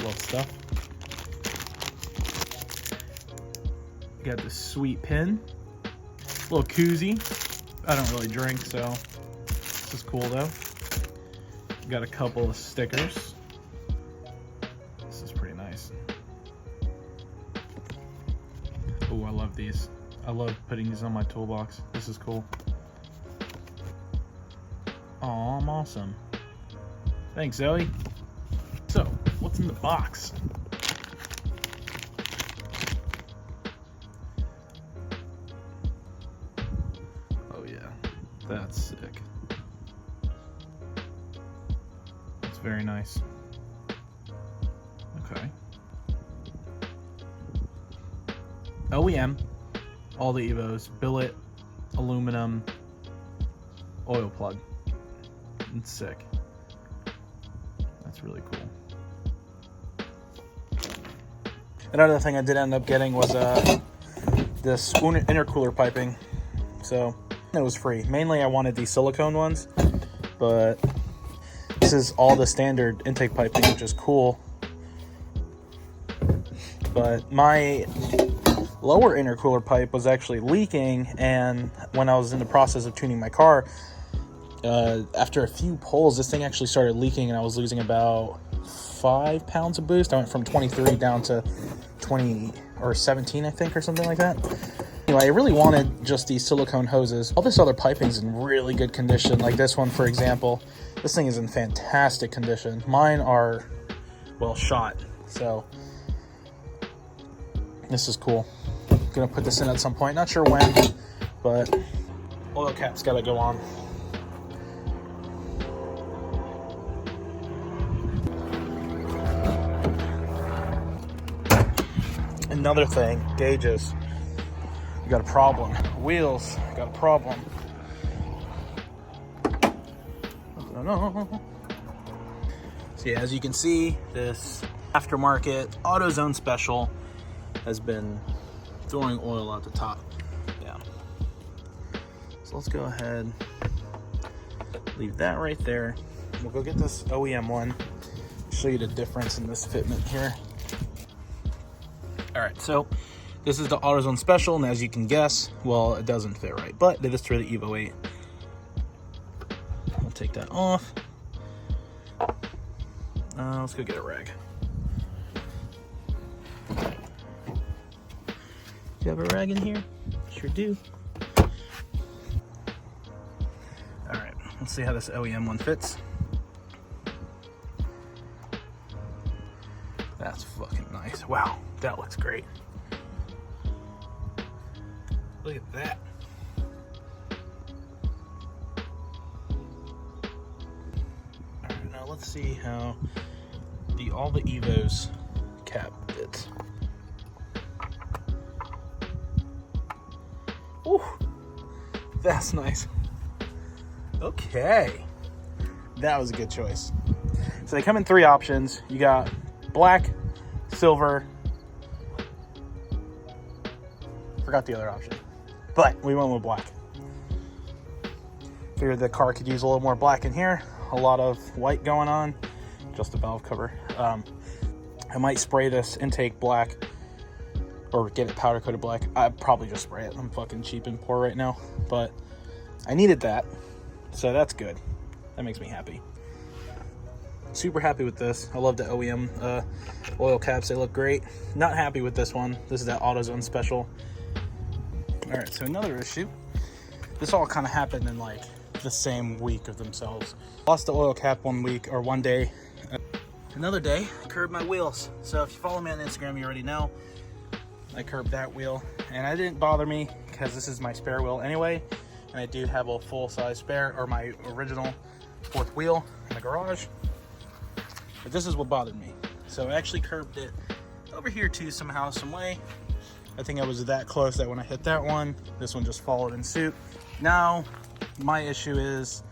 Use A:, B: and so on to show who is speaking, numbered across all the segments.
A: Love stuff. Got this sweet pin. A little koozie. I don't really drink, so this is cool though. Got a couple of stickers. This is pretty nice. Oh, I love these. I love putting these on my toolbox. This is cool. Aw, I'm awesome. Thanks, Zoe. So, what's in the box? Oh yeah, that's sick. That's very nice. Okay. OEM, all the Evos, billet, aluminum, oil plug. It's sick. That's really cool. Another thing I did end up getting was this intercooler piping. So it was free. Mainly I wanted these silicone ones, but this is all the standard intake piping, which is cool. But my lower intercooler pipe was actually leaking, and when I was in the process of tuning my car, after a few pulls, this thing actually started leaking, and I was losing about 5 pounds of boost. I went from 23 down to 20 or 17, I think, or something like that. Anyway, I really wanted just these silicone hoses. All this other piping's in really good condition. Like this one, for example, this thing is in fantastic condition. Mine are, well, shot. So this is cool. Gonna put this in at some point. Not sure when, but oil cap's gotta go on. Another thing, gauges. You got a problem. Wheels, got a problem. No. So yeah, as you can see, this aftermarket AutoZone Special has been throwing oil out the top. Yeah. So let's go ahead, leave that right there. We'll go get this OEM one. Show you the difference in this fitment here. All right, so this is the AutoZone Special, and as you can guess, well, it doesn't fit right, but it is for the Evo 8. I'll take that off. Let's go get a rag. Do you have a rag in here? Sure do. All right, let's see how this OEM one fits. That's fucking nice. Wow, that looks great. Look at that. All right, now let's see how all the Evos cap fits. Ooh, that's nice. Okay, that was a good choice. So they come in 3 options. You got black, silver, forgot the other option, but we went with black. Figured the car could use a little more black in here. A lot of white going on, just a valve cover. I might spray this intake black or get it powder coated black. I'd probably just spray it. I'm fucking cheap and poor right now, but I needed that, so that's good. That makes me happy. Super happy with this. I love the OEM oil caps. They look great. Not happy with this one. This is that AutoZone Special. All right, so another issue. This all kind of happened in like the same week of themselves. Lost the oil cap one week or one day. Another day, I curbed my wheels. So if you follow me on Instagram, you already know I curbed that wheel, and it didn't bother me because this is my spare wheel anyway, and I do have a full-size spare, or my original 4th wheel in the garage. But this is what bothered me. So I actually curbed it over here too somehow, some way. I think I was that close that when I hit that one, this one just followed in suit. Now, my issue is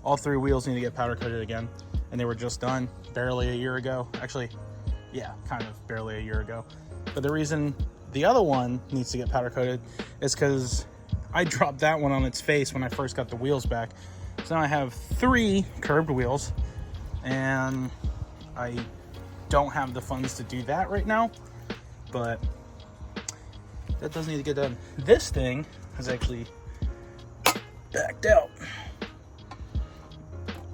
A: all 3 wheels need to get powder coated again, and they were just done barely a year ago. Actually, yeah, kind of barely a year ago. But the reason the other one needs to get powder coated is because I dropped that one on its face when I first got the wheels back. So now I have 3 curbed wheels, and I don't have the funds to do that right now, but that does need to get done. This thing has actually backed out.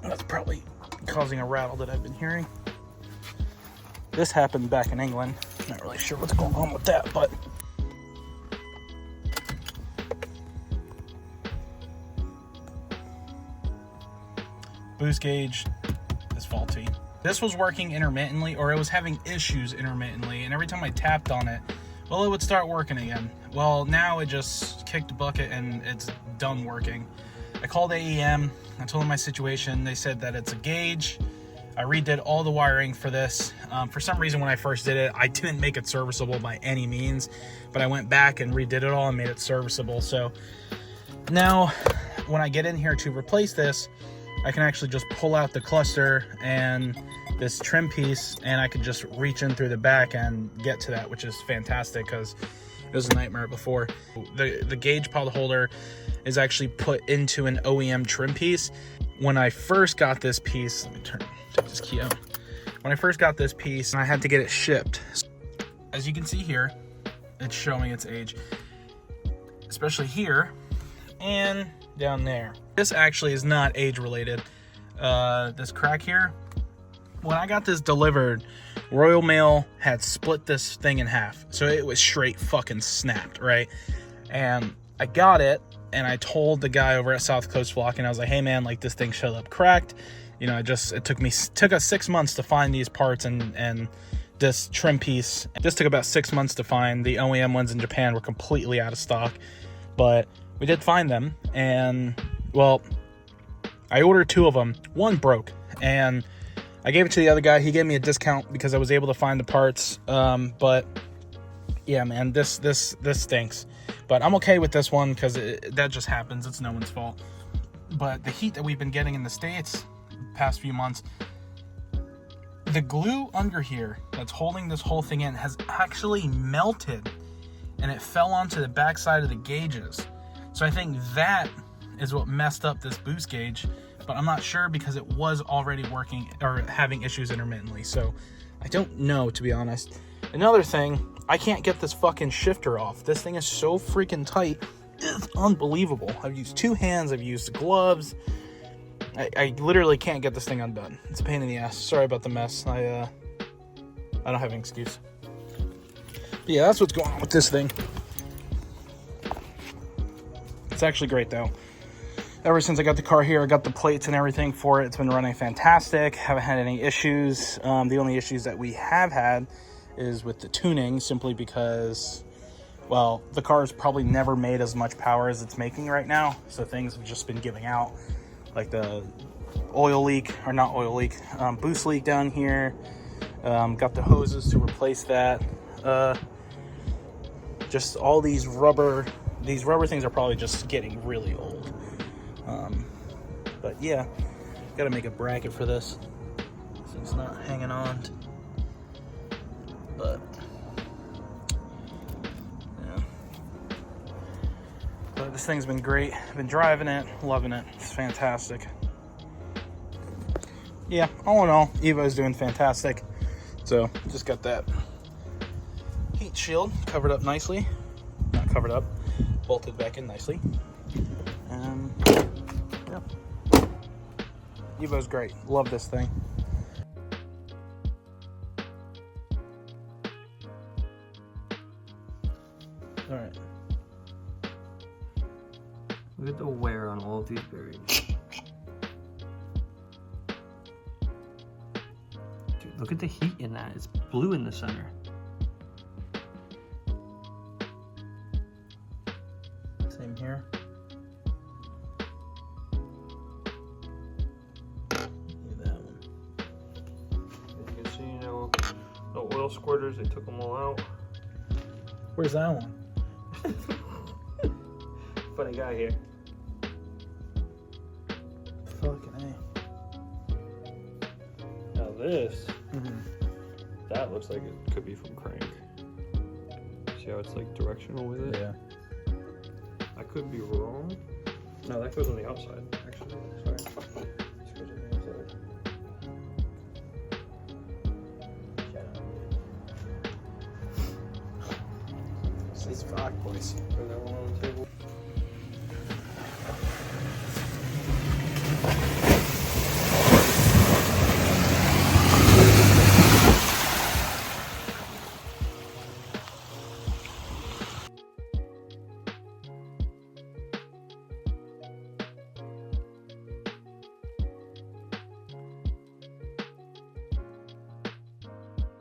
A: That's probably causing a rattle that I've been hearing. This happened back in England. Not really sure what's going on with that, but boost gauge is faulty. This was working intermittently, or it was having issues intermittently, and every time I tapped on it, well, it would start working again. Well, now it just kicked a bucket and it's done working. I called AEM, I told them my situation. They said that it's a gauge. I redid all the wiring for this. For some reason, when I first did it, I didn't make it serviceable by any means, but I went back and redid it all and made it serviceable. So now when I get in here to replace this, I can actually just pull out the cluster and this trim piece, and I could just reach in through the back and get to that, which is fantastic because it was a nightmare before. The gauge pod holder is actually put into an OEM trim piece. When I first got this piece, let me take this key out. When I first got this piece, I had to get it shipped. As you can see here, it's showing its age, especially here and down there. This actually is not age related. This crack here, when I got this delivered, Royal Mail had split this thing in half. So it was straight fucking snapped, right? And I got it, and I told the guy over at South Coast Flock, and I was like, hey man, like this thing showed up cracked. You know, it took us 6 months to find these parts and this trim piece. This took about 6 months to find. The OEM ones in Japan were completely out of stock, but we did find them. And well, I ordered 2 of them. One broke, and I gave it to the other guy. He gave me a discount because I was able to find the parts. But yeah, man, this stinks. But I'm okay with this one because that just happens. It's no one's fault. But the heat that we've been getting in the States the past few months, the glue under here that's holding this whole thing in has actually melted, and it fell onto the backside of the gauges. So I think that is what messed up this boost gauge, but I'm not sure because it was already working or having issues intermittently. So I don't know, to be honest. Another thing, I can't get this fucking shifter off. This thing is so freaking tight. It's unbelievable. I've used 2 hands. I've used gloves. I literally can't get this thing undone. It's a pain in the ass. Sorry about the mess. I don't have an excuse. But yeah, that's what's going on with this thing. It's actually great though. Ever since I got the car here, I got the plates and everything for it. It's been running fantastic. Haven't had any issues. The only issues that we have had is with the tuning, simply because, well, the car has probably never made as much power as it's making right now. So things have just been giving out, like the oil leak, or not oil leak, boost leak down here. Got the hoses to replace that. Just all these rubber things are probably just getting really old. But yeah, gotta make a bracket for this so it's not hanging on. But yeah, but this thing's been great. I've been driving it, loving it. It's fantastic. Yeah, all in all, Evo's doing fantastic. So just got that heat shield covered up nicely. Not covered up, bolted back in nicely. Yeah, Evo's great. Love this thing. All right.
B: Look at the wear on all of these bearings. Dude, look at the heat in that. It's blue in the center.
A: Same here.
B: No oil squirters, they took them all out.
A: Where's that one?
B: Funny guy here.
A: Fucking A.
B: Now this, that looks like it could be from crank. See how it's like directional with it?
A: Yeah.
B: I could be wrong. No, that goes on the outside, actually. Sorry. This goes on the outside.
A: She's fuck, boys.
B: Throw that one on the table.